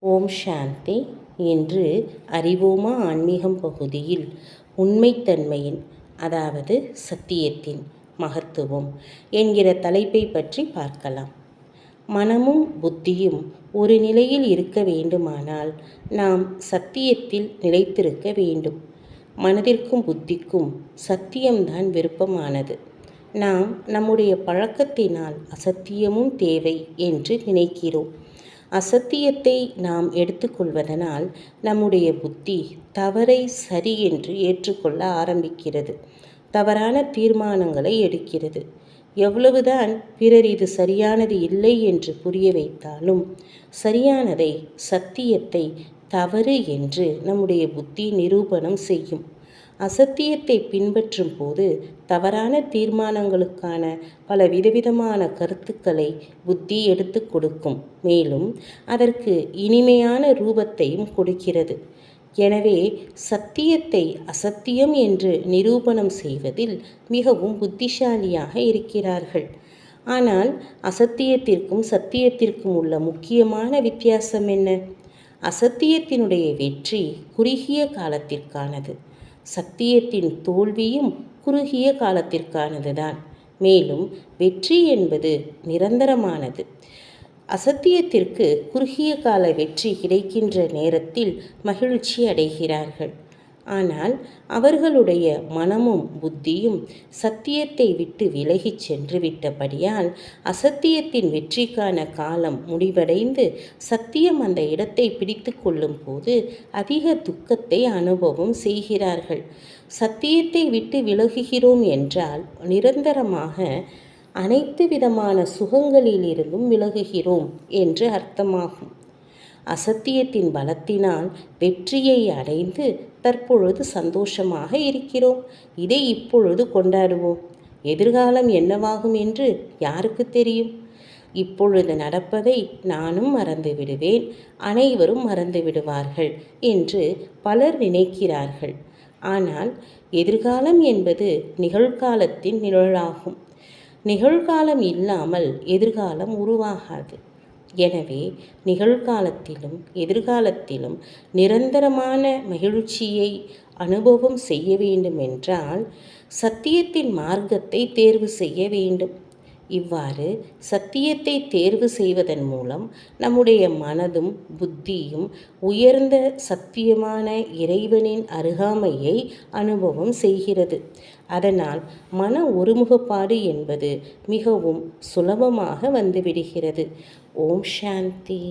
ஓம் சாந்தி. இன்று அறிவோமா ஆன்மீகம் பகுதியில் உண்மைத்தன்மையின் அதாவது சத்தியத்தின் மகத்துவம் என்கிற தலைப்பை பற்றி பார்க்கலாம். மனமும் புத்தியும் ஒரு நிலையில் இருக்க வேண்டுமானால் நாம் சத்தியத்தில் நிலைத்திருக்க வேண்டும். மனதிற்கும் புத்திக்கும் சத்தியம்தான் விருப்பமானது. நாம் நம்முடைய பழக்கத்தினால் அசத்தியமும் தேவை என்று நினைக்கிறோம். அசத்தியத்தை நாம் எடுத்துக்கொள்வதனால் நம்முடைய புத்தி தவறை சரி என்று ஏற்றுக்கொள்ள ஆரம்பிக்கிறது. தவறான தீர்மானங்களை எடுக்கிறது. எவ்வளவுதான் பிறர் இது சரியானது இல்லை என்று புரிய வைத்தாலும் சரியானதை, சத்தியத்தை தவறு என்று நம்முடைய புத்தி நிரூபணம் செய்யும். அசத்தியத்தை பின்பற்றும் போது தவறான தீர்மானங்களுக்கான பல விதவிதமான கருத்துக்களை புத்தி எடுத்து கொடுக்கும். மேலும் அதற்கு இனிமையான ரூபத்தையும் கொடுக்கிறது. எனவே சத்தியத்தை அசத்தியம் என்று நிரூபணம் செய்வதில் மிகவும் புத்திசாலியாக இருக்கிறார்கள். ஆனால் அசத்தியத்திற்கும் சத்தியத்திற்கும் உள்ள முக்கியமான வித்தியாசம் என்ன? அசத்தியத்தினுடைய வெற்றி குறுகிய காலத்திற்கானது. சத்தியத்தின் தோல்வியும் குறுகிய காலத்திற்கானதுதான். மேலும் வெற்றி என்பது நிரந்தரமானது. அசத்தியத்திற்கு குறுகிய கால வெற்றி கிடைக்கின்ற நேரத்தில் மகிழ்ச்சி அடைகிறார்கள். ஆனால் அவர்களுடைய மனமும் புத்தியும் சத்தியத்தை விட்டு விலகிச் சென்று விட்டபடியால் அசத்தியத்தின் வெற்றிக்கான காலம் முடிவடைந்து சத்தியம் அந்த இடத்தை பிடித்து கொள்ளும் போது அதிக துக்கத்தை அனுபவம் செய்கிறார்கள். சத்தியத்தை விட்டு விலகுகிறோம் என்றால் நிரந்தரமாக அனைத்து விதமான சுகங்களிலிருந்தும் விலகுகிறோம் என்று அர்த்தமாகும். அசத்தியத்தின் பலத்தினால் வெற்றியை அடைந்து தற்பொழுது சந்தோஷமாக இருக்கிறோம். இதை இப்பொழுது கொண்டாடுவோம். எதிர்காலம் என்னவாகும் என்று யாருக்கு தெரியும்? இப்பொழுது நடப்பதை நானும் மறந்து விடுவேன், அனைவரும் மறந்து விடுவார்கள் என்று பலர் நினைக்கிறார்கள். ஆனால் எதிர்காலம் என்பது நிகழ்காலத்தின் நிழலாகும். நிகழ்காலம் இல்லாமல் எதிர்காலம் உருவாகாது. எனவே நிகழ்காலத்திலும் எதிர்காலத்திலும் நிரந்தரமான மகிழ்ச்சியை அனுபவம் செய்ய வேண்டுமென்றால் சத்தியத்தின் மார்க்கத்தை தேர்வு செய்ய வேண்டும். இவ்வாறு சத்தியத்தை தேர்வு செய்வதன் மூலம் நம்முடைய மனதும் புத்தியும் உயர்ந்த சத்தியமான இறைவனின் அருகாமையை அனுபவம் செய்கிறது. அதனால் மன ஒருமுகப்பாடு என்பது மிகவும் சுலபமாக வந்துவிடுகிறது. ஓம் சாந்தி.